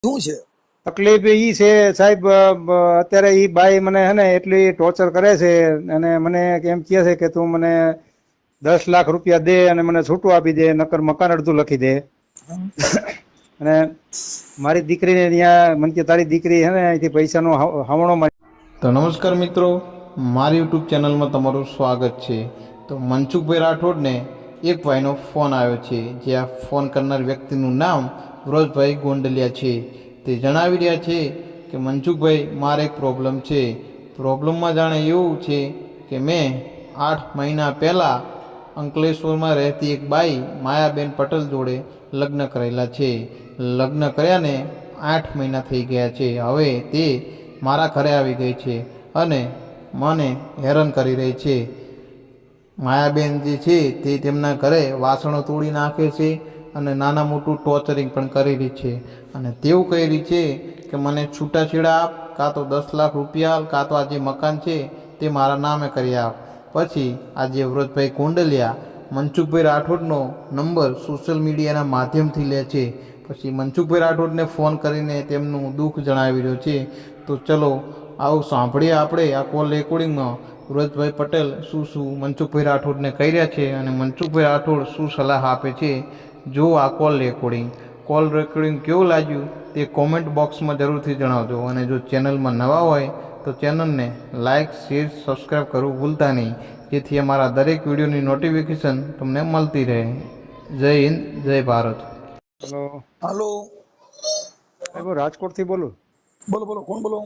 શું છે? તકલીફ ઈ છે સાહેબ, અત્યારે ઈ બાઈ મને હે ને એટલી ટોર્ચર કરે છે અને મને એમ કહે છે કે તું મને 10 લાખ રૂપિયા દે અને મને છૂટું આપી દે, નકર મકાન અડધું લખી દે. અને મારી દીકરીને ત્યાં મને કે તારી દીકરી હે ને અહીંથી પૈસાનો હાવણો મારી. તો નમસ્કાર મિત્રો, મારી યુટ્યુબ ચેનલમાં તમારું સ્વાગત છે. તો મનસુખભાઈ રાઠોડને એક ભાઈનો ફોન આવ્યો છે, જે આ ફોન કરનાર વ્યક્તિનું નામ વ્રજભાઈ ગોંડલિયા છે. તે જણાવી રહ્યા છે કે મનસુખભાઈ, મારે એક પ્રોબ્લેમ છે. પ્રોબ્લેમમાં જાણે એવું છે કે મેં 8 મહિના પહેલાં અંકલેશ્વરમાં રહેતી એક બાઈ માયાબેન પટેલ જોડે લગ્ન કરેલા છે. લગ્ન કર્યાને 8 મહિના થઈ ગયા છે. હવે તે મારા ઘરે આવી ગઈ છે અને મને હેરાન કરી રહી છે. માયાબેન જે છે તે તેમના ઘરે વાસણો તોડી નાખે છે અને નાના મોટું ટોર્ચરિંગ પણ કરી રહી છે. અને તેવું કહી રહી છે કે મને છૂટાછેડા આપ, કાં તો 10 લાખ રૂપિયા આપ, કાં તો આ જે મકાન છે તે મારા નામે કરી આપ. પછી આજે વ્રતભાઈ ગોંડલિયા મનસુખભાઈ રાઠોડનો નંબર સોશિયલ મીડિયાના માધ્યમથી લે છે. પછી મનસુખભાઈ રાઠોડને ફોન કરીને તેમનું દુઃખ જણાવી રહ્યો છે. તો ચલો આવું સાંભળીએ આપણે આ કોલ રેકોર્ડિંગમાં વ્રજભાઈ પટેલ શું મનસુખભાઈ રાઠોડને કહી રહ્યા છે અને મનસુખભાઈ રાઠોડ શું સલાહ આપે છે. જો આ કોલ રેકોર્ડિંગ કેવું લાગ્યું તે કોમેન્ટ બોક્સમાં જરૂરથી જણાવજો. અને જો ચેનલમાં નવા હોય તો ચેનલને લાઇક, શેર, સબસ્ક્રાઈબ કરવું ભૂલતા નહીં, જેથી અમારા દરેક વિડીયોની નોટિફિકેશન તમને મળતી રહે. જય હિન્દ, જય ભારત. હેલો હાલો, સાહેબ, હું રાજકોટથી બોલું. બોલો બોલો, કોણ બોલો?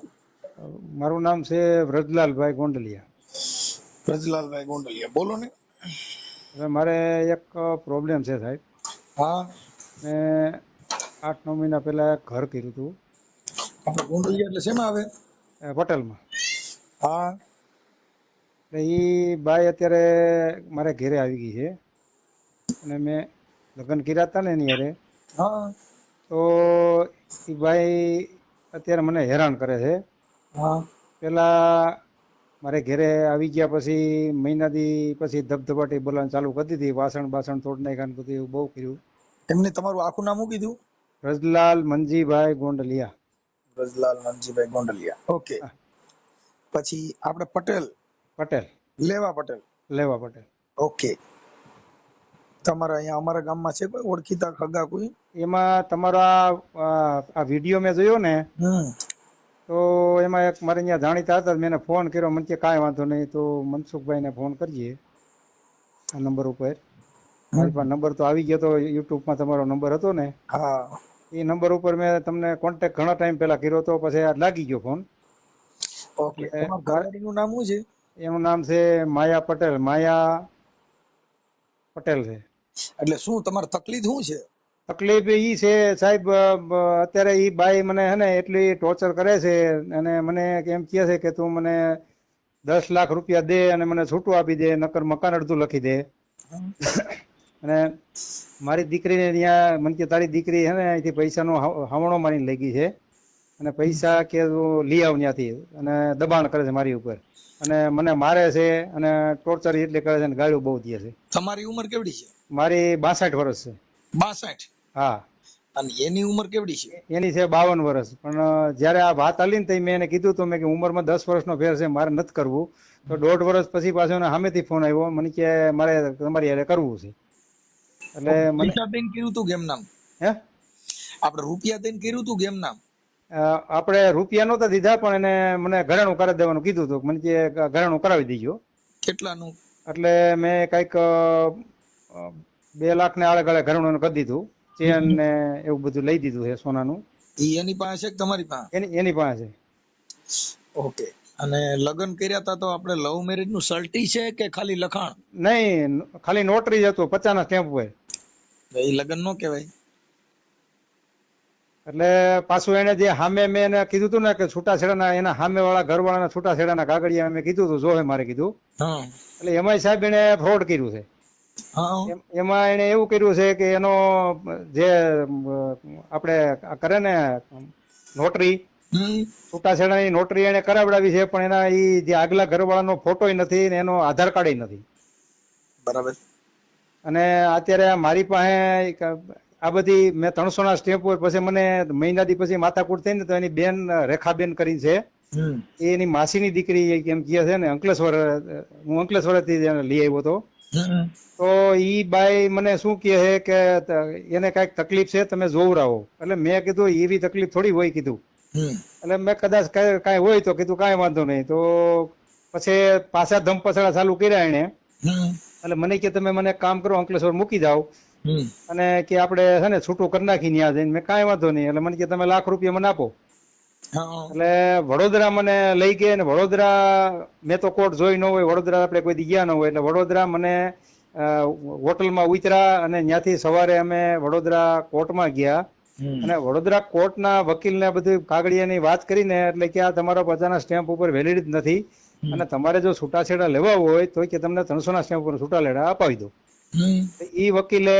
મારું નામ છે વ્રજલાલભાઈ ગોંડલિયા. બ્રજલાલભાઈ ગોંડલિયા, બોલો ને. હવે મારે એક પ્રોબ્લેમ છે સાહેબ. હા, મેં 8-9 મહિના પહેલા એક ઘર કર્યું હતું આપણે ગોંડલિયા એટલે શેમાં આવે? પટેલમાં. હા, એટલે એ બાઈ અત્યારે મારે ઘેરે આવી ગઈ છે અને મેં લગ્ન કર્યા હતા ને એની હારે. હા, તો એ બાઈ અત્યારે મને હેરાન કરે છે. હા, પેલા મારે ઘેરે આવી ગયા પછી મહિનાથી પછી ધબધબાટી બોલાવાનું ચાલુ કરી દીધી, વાસણ બાસણ તોડ નાખ્યા ને બધું એવું બહુ કર્યું. એમને તમારું આખું નામ શું કીધું? રજલાલ મનજીભાઈ ગોંડલિયા. બ્રજલાલ મનજીભાઈ ગોંડલિયા, ઓકે. હા, પછી આપણે પટેલ, પટેલ, લેવા પટેલ, લેવા પટેલ. ઓકે. તમારા અહીંયા અમારા ગામમાં છે કોઈ ઓળખીતા ખગા કોઈ? એમાં તમારો આ વિડીયો મેં જોયો ને, તો એમાં એક મારે અહીંયા જાણીતા હતા, મેં એને ફોન કર્યો. મને કે કાંઈ વાંધો નહીં, તો મનસુખભાઈને ફોન કરીએ આ નંબર ઉપર. મારી પાસે નંબર તો આવી ગયો તો, યુટ્યુબમાં તમારો નંબર હતો ને, હા, એ નંબર ઉપર મેં તમને કોન્ટેક્ટ ઘણા ટાઈમ પહેલા કર્યો હતો, પછી આ લાગી ગયો ફોન. ઓકે. એટલે તમારા ઘરવાળીનું નામ શું છે? એનું નામ છે માયા પટેલ. માયા પટેલ છે. એટલે શું તમારી તકલીફ શું છે? તકલીફ ઈ છે સાહેબ, અત્યારે ઈ બાઈ મને હે ને એટલી ટોર્ચર કરે છે અને મને એમ કહે છે કે તું મને 10 લાખ રૂપિયા દે અને મને છૂટું આપી દે, નકર મકાન અડધું લખી દે. અને મારી દીકરીને ત્યાં મને કે તારી દીકરી હે ને અહીંથી પૈસાનો હાવણો મારીને લઈ ગઈ છે અને પૈસા કે તું લઈ આવ ત્યાંથી, અને દબાણ કરે છે મારી ઉપર અને મને મારે છે અને ટોર્ચર એટલે કરે છે અને ગાળ્યું બહુ દે છે. તમારી ઉંમર કેવડી છે? મારી 62 વર્ષ છે. 62. હા, અને એની ઉંમર કેવડી છે? એની છે 52 વર્ષ. પણ જયારે આ વાત આલી ને મેં એને કીધું તો મેં કે ઉંમરમાં 10 વર્ષનો ફેર છે, મારે નથી કરવું. તો 1.5 વર્ષ પછી પાછો એને સામેથી ફોન આવ્યો, મને કે મારે તમારી હારે કરવું છે. એટલે મને પૈસા દઈને કર્યું તું કેમ નામ? હે આપણે રૂપિયા દઈને કર્યું તું કેમ નામ? આપણે રૂપિયા નહોતા દીધા, પણ એને મને ઘરેણું કરી દેવાનું કીધું હતું. મને કે ઘરેણું કરાવી દીજો. કેટલાનું? એટલે મેં કઈક 2 લાખ ને આળે ગાળે ઘરેણું કરી દીધું. ચેન ને એવું બધું લઈ દીધું છે સોનાનું. ઈ એની પાસે છે કે તમારી પાસે? એની પાસે. ઓકે. અને લગ્ન કર્યા હતા તો આપણે લવ મેરેજ નું સર્ટી છે કે ખાલી લખાણ? નહીં, ખાલી નોટરી જ હતું 50 ના સ્ટેમ્પ હોય. એ લગ્ન નો કહેવાય. એટલે પાછું એને જે સામે મેં એને કીધું હતું ને કે છૂટાછેડાના એના સામે વાળા ઘરવાળાના છૂટાછેડાના કાગળિયા મેં કીધું હતું જોહે મારે કીધું. હા, એટલે એમાંય સાહેબ એને ફ્રોડ કર્યું છે. હા, એમાં એને એવું કર્યું છે કે એનો જે આપણે કરે ને નોટરી, છૂટાછેડાની નોટરી એને કરાવડાવી છે, પણ એના ઈ જે આગલા ઘરવાળાનો ફોટોય નથી ને એનો આધાર કાર્ડ નથી. બરાબર. અને અત્યારે મારી પાસે આ બધી મેં 300 ના સ્ટેપ ઉપર પછી મને મહિના દી પછી માથાકૂટ થઈ ને તો એની બેન રેખાબેન કરીને છે, હમ એ એની માસીની દીકરી એમ કહે છે ને અંકલેશ્વર, હું અંકલેશ્વરથી જ એને લઈ આવ્યો હતો. હમ તો ઈ બાઈ મને શું કહે છે કે એને કાંઈક તકલીફ છે, તમે જોવરાવો. એટલે મેં કીધું એવી તકલીફ થોડી હોય કીધું. હમ એટલે મેં કદાચ કાંઈ હોય તો કીધું કાંઈ વાંધો નહીં. તો પછી પાછા ધમપછડા ચાલુ કર્યા એને. હમ એટલે મને કે તમે મને એક કામ કરો, અંકલેશ્વર મૂકી જાઓ હમ અને કે આપણે છે ને છૂટું કરી નાખી ત્યાં જઈને. મેં કાંઈ વાંધો નહીં. એટલે મને કે તમે ₹1,00,000 મને આપો. હા એટલે વડોદરા મને લઈ ગયા ને વડોદરા મેં તો કોર્ટ જોઈ ન હોય, વડોદરા આપણે કોઈ દી ગયા ન હોય. એટલે વડોદરા મને હોટલમાં ઉતર્યા અને ત્યાંથી સવારે અમે વડોદરા કોર્ટમાં ગયા. અને વડોદરા કોર્ટના વકીલને બધું કાગળિયાની વાત કરીને એટલે કે આ તમારો બધાના સ્ટેમ્પ ઉપર વેલિડ જ નથી અને તમારે જો છૂટાછેડા લેવા હોય તો કે તમને 300 ના સ્ટેમ્પ ઉપર છૂટાછેડા અપાવી દો. એ વકીલે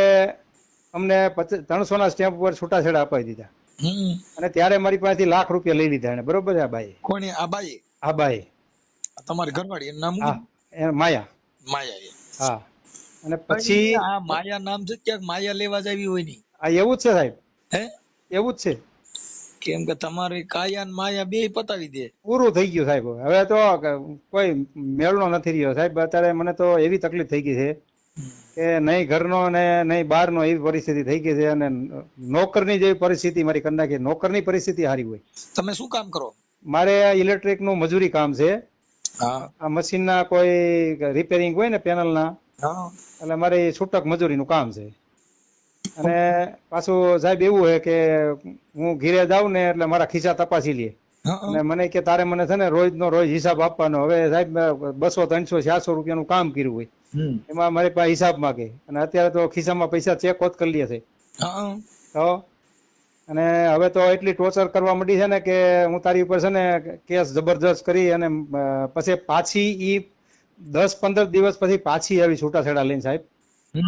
અમને 300 ના સ્ટેમ્પ ઉપર છૂટાછેડા અપાવી દીધા. અને ત્યારે મારી પાસેથી ₹1,00,000 લઈ લીધા એને. બરોબર છે આ બાઈ? કોની આ બાઈ? આ બાઈ તમારી ઘરવાળી, એનું નામ હા, એ માયા. માયા. હા. અને પછી આ માયા નામ છે, ક્યાંક માયા લેવા જ આવી હોય ની? આ એવું જ છે સાહેબ, હે એવું જ છે. કેમ કે તમારી કાયા ને માયા બે પતાવી દે. પૂરું થઈ ગયું સાહેબ. હવે તો કોઈ મેળનો નથી રહ્યો સાહેબ. અત્યારે મને તો એવી તકલીફ થઈ ગઈ છે કે નહીં ઘરનો ને નહીં બહારનો, એવી પરિસ્થિતિ થઈ ગઈ છે. અને નોકરની જેવી પરિસ્થિતિ મારી કરી નાખી. નોકરની પરિસ્થિતિ સારી હોય. તમે શું કામ કરો? મારે ઇલેક્ટ્રિક નું મજૂરી કામ છે. હા આ મશીનના કોઈ રિપેરિંગ હોય ને પેનલના, હા એટલે મારે છૂટક મજૂરીનું કામ છે. અને પાછું સાહેબ એવું છે કે હું ઘીરે જાઉં ને એટલે મારા ખિસ્સા તપાસી લે અને મને કે તારે મને છે ને રોજનો રોજ હિસાબ આપવાનો. હવે સાહેબ 200, 300, 400 રૂપિયાનું કામ કર્યું હોય એમાં મારી પાસે હિસાબ માંગે. અને અત્યારે તો ખિસ્સામાં પૈસા ચેક હોત કરી લે છે તો. અને હવે તો એટલી ટોર્ચર કરવા માંડી છે ને કે હું તારી ઉપર છે ને કેસ જબરજસ્ત કરી અને પછી પાછી ઈ 10-15 દિવસ પછી પાછી આવી છૂટાછેડા લઈને સાહેબ.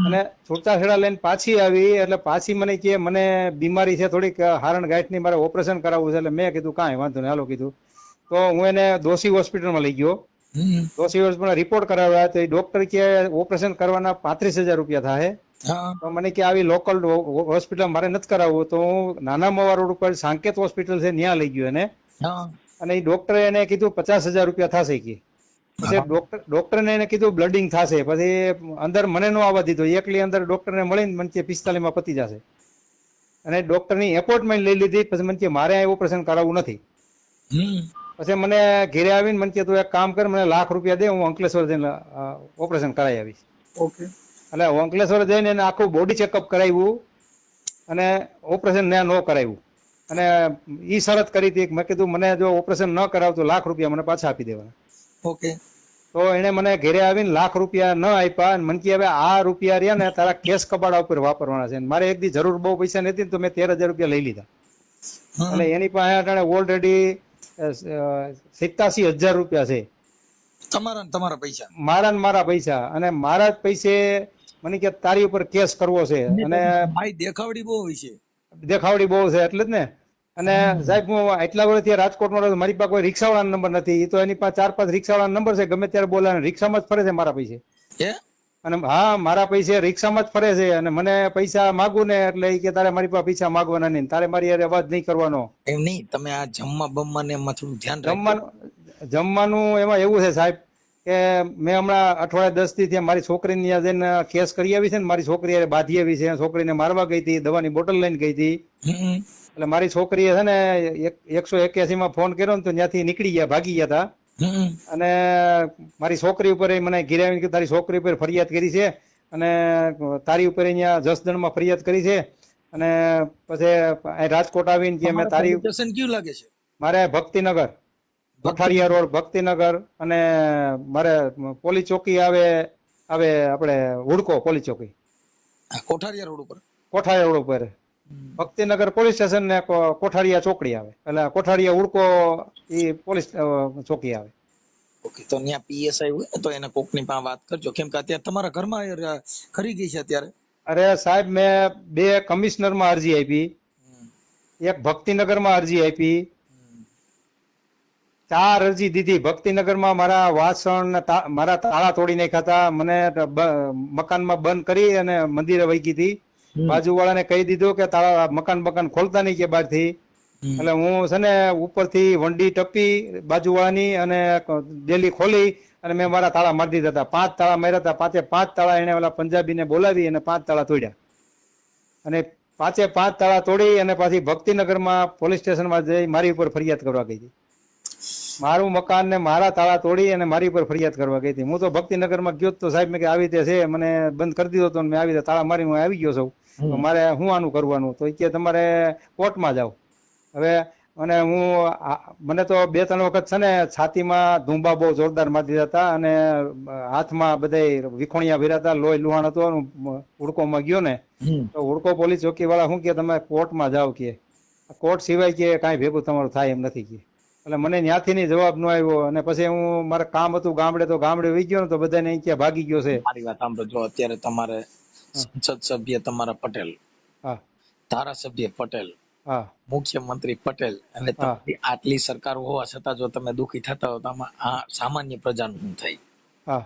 અને છૂટાછેડા લઈને પાછી આવી એટલે પાછી મને કે મને બીમારી છે થોડીક હારણ ગાંઠની, મારે ઓપરેશન કરાવવું છે. એટલે મેં કીધું કાંઈ વાંધો નહીં, હાલો કીધું. તો હું એને દોશી હોસ્પિટલમાં લઈ ગયો. દોશી હોસ્પિટલમાં રિપોર્ટ કરાવ્યા તો એ ડોક્ટર કે ઓપરેશન કરવાના 35,000 રૂપિયા થાય. તો મને કે આવી લોકલ હોસ્પિટલ મારે નથી કરાવવું. તો હું નાના મવા રોડ ઉપર સાંકેત હોસ્પિટલ છે ત્યાં લઈ ગયો એને. અને એ ડોક્ટરે એને કીધું 50,000 રૂપિયા થશે કે. પછી ડોક્ટરને એને કીધું બ્લડિંગ થશે. પછી અંદર મને નો આવવા દીધો. એકલી અંદર ડોક્ટરને મળીને મને કે 45 માં પતી જશે. અને ડોક્ટરની એપોઇન્ટમેન્ટ લઈ લીધી. પછી મને કે મારે આ ઓપરેશન કરાવવું નથી. પછી મને ઘેરે આવીને મને કે તું એક કામ કર, મને ₹1,00,000 દે, હું અંકલેશ્વર જઈને ઓપરેશન કરાવી આવીશ. ઓકે. એટલે અંકલેશ્વર જઈને એને આખું બોડી ચેકઅપ કરાવ્યું અને ઓપરેશન ત્યાં ન કરાવ્યું. અને ઈ શરત કરી હતી, મેં કીધું મને જો ઓપરેશન ન કરાવ તો ₹1,00,000 મને પાછા આપી દેવાના. ઓકે. તો એને મને ઘેરે આવીને ₹1,00,000 ન આપ્યા. અને મને કે હવે આ રૂપિયા રહ્યા ને તારા કેસ કબાડા ઉપર વાપરવાના છે. મારે એક દી જરૂર બહુ પૈસા નથી તો મેં ₹13,000 લઈ લીધા. અને એની પાસે ઓલરેડી ₹87,000 છે. તમારા પૈસા? મારા પૈસા. અને મારા જ પૈસે મને કે તારી ઉપર કેસ કરવો છે. અને ભાઈ દેખાવડી બહુ હોય છે. દેખાવડી બહુ છે એટલે જ ને. અને સાહેબ હું આટલા વર્ષથી રાજકોટમાં રહું, મારી પાસે કોઈ રિક્ષાવાળાનો નંબર નથી. એ તો એની પાસે 4-5 રિક્ષાવાળાનો નંબર છે. ગમે ત્યારે બોલાવે, રિક્ષામાં જ ફરે છે મારા પૈસે. અને હા, મારા પૈસે રિક્ષામાં જ ફરે છે. અને મને પૈસા માગું ને એટલે એ કે તારે મારી પાસે પૈસા માગવાના નહીં, તારે મારી હારે અવાજ નહીં કરવાનો. એમ નહીં, તમે આ જમવા બમવા ને એમાં થોડું ધ્યાન રાખજો. જમવાનું એમાં એવું છે સાહેબ કે મેં હમણાં અઠવાડિયા 10 થી મારી છોકરીને ત્યાં જઈને કેસ કરી આવી છે ને. મારી છોકરી બાધી આવી છે. છોકરીને મારવા ગઈ હતી, દવાની બોટલ લઈને ગઈ હતી. એટલે મારી છોકરીએ છે ને 181 માં ફોન કર્યો ને તો ત્યાંથી નીકળી ગયા, ભાગી ગયા હતા. અને મારી છોકરી ઉપર મને ઘેરે આવીને કે તારી છોકરી ઉપર ફરિયાદ કરી છે અને તારી ઉપર અહીંયા જસદણમાં ફરિયાદ કરી છે. અને પછી રાજકોટ આવીને કે મેં તારી કેવું લાગે છે? મારે ભક્તિનગર, કોઠારીયા રોડ ભક્તિનગર, અને મારે પોલીસ ચોકી આવે આપણે હુડકો પોલીસ ચોકી, કોઠારીયા રોડ ઉપર. કોઠારીયા રોડ ઉપર ભક્તિનગર પોલીસ સ્ટેશન ને કોઠારીયા ચોકડી આવે. એટલે કોઠારીયા હુડકો એ પોલીસ ચોકી આવે. ઓકે. તો ત્યાં પીએસઆઈ હોય ને તો એને કોકની પાસે વાત કરજો, કેમ કે અત્યારે તમારા ઘરમાં ખરી ગઈ છે અત્યારે. અરે સાહેબ મેં 2 કમિશનરમાં અરજી આપી, એક ભક્તિનગરમાં અરજી આપી, 4 અરજી દીધી. ભક્તિનગરમાં મારા વાસણ મારા તાળા તોડી નાખ્યા હતા, મને મકાનમાં બંધ કરી અને મંદિરે વહી ગઈ હતી. બાજુવાળાને કહી દીધું કે તારા મકાન ખોલતા નહીં કે બહારથી. એટલે હું છે ને ઉપરથી વંડી ટપી બાજુવાળાની અને ડેલી ખોલી અને મેં મારા તાળા મારી દીધા હતા. 5 તાળા માર્યા હતા. 5 તાળા એને ઓલા પંજાબીને બોલાવી અને 5 તાળા તોડ્યા અને 5 તાળા તોડી અને પાછી ભક્તિનગરમાં પોલીસ સ્ટેશનમાં જઈ મારી ઉપર ફરિયાદ કરવા ગઈ હતી. મારું મકાન ને મારા તાળા તોડી અને મારી ઉપર ફરિયાદ કરવા ગઈ હતી. હું તો ભક્તિનગરમાં ગયો તો સાહેબ મેં કે આવી રીતે છે, મને બંધ કરી દીધો તો મેં આવી રીતે તાળા મારી હું આવી ગયો છું, તો મારે શું આનું કરવાનું? તો કે તમારે કોર્ટમાં જાઓ. હવે મને તો 2-3 વખત છે ને છાતીમાં ધુંબા બહુ જોરદાર મારી દીધા હતા અને હાથમાં બધા વિખોણિયા ભર્યા હતા, લોહી લુહાણ હતો. હુડકોમાં ગયો ને તો હુડકો પોલીસ ચોકી વાળા શું કે તમે કોર્ટમાં જાઓ, કે કોર્ટ સિવાય કે કાંઈ ભેગું તમારું થાય એમ નથી કે. એટલે મને ત્યાંથી ની જવાબ ન આવ્યો અને પછી હું મારે કામ હતું ગામડે, તો ગામડે વહી ગયો ને તો બધાને અહીં ક્યાં ભાગી ગયો છે. મારી વાત સાંભળો, જો અત્યારે તમારે સંસદ સભ્ય તમારા પટેલ, હા, ધારાસભ્ય પટેલ, હા, મુખ્યમંત્રી પટેલ અને તમારી આટલી સરકાર હોવા છતાં જો તમે દુખી થતા હો તો આમાં આ સામાન્ય પ્રજાનું શું થાય? હા,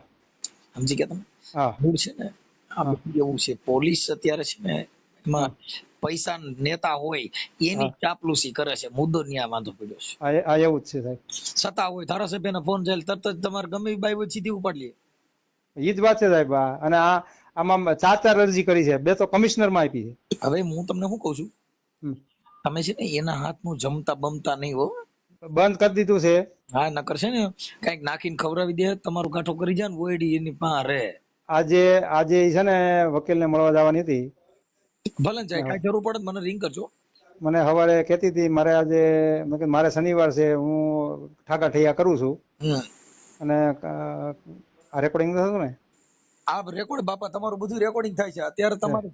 સમજી ગયા તમે? હા, મૂળ છે ને આ બધું એવું છે. પોલીસ અત્યારે છે ને એમાં પૈસા નેતા હોય એની ચાપલુસી કરે છે. મુદ્દો ન્યા વાંધો પડ્યો છે. આ એવું જ છે સાહેબ. સત્તા હોય, ધારાસભ્યના ફોન જાય તરત જ તમારે ગમે એ બાઈ હોય સીધી ઉપાડી લે. ઈ જ વાત છે સાહેબ. અને આમાં 4 અરજી કરી છે, 2 તો કમિશનરમાં આપી છે. હવે હું તમને શું કઉ છું, તમે છે ને એના હાથનું જમતા બમતા નહીં હો, બંધ કરી દીધું છે. હા, નકર છે ને કઈક નાખીને ખવડાવી દે, તમારું ગાંઠો કરી જાય ને ઓયડી એની પા રે. આજે ઈ છે ને વકીલને મળવા જવાની હતી. ભલે જાય, કઈ જરૂર પડે મને રિંગ કરજો. મને સવારે કહેતી હતી મારે આજે, મેં કીધું મારે શનિવાર છે, હું ઠાકા ઠૈયા કરું છું અને આ રેકોર્ડિંગ થતું ને આ રેકોર્ડ બાપા તમારું બધું રેકોર્ડિંગ થાય છે અત્યારે. તમારે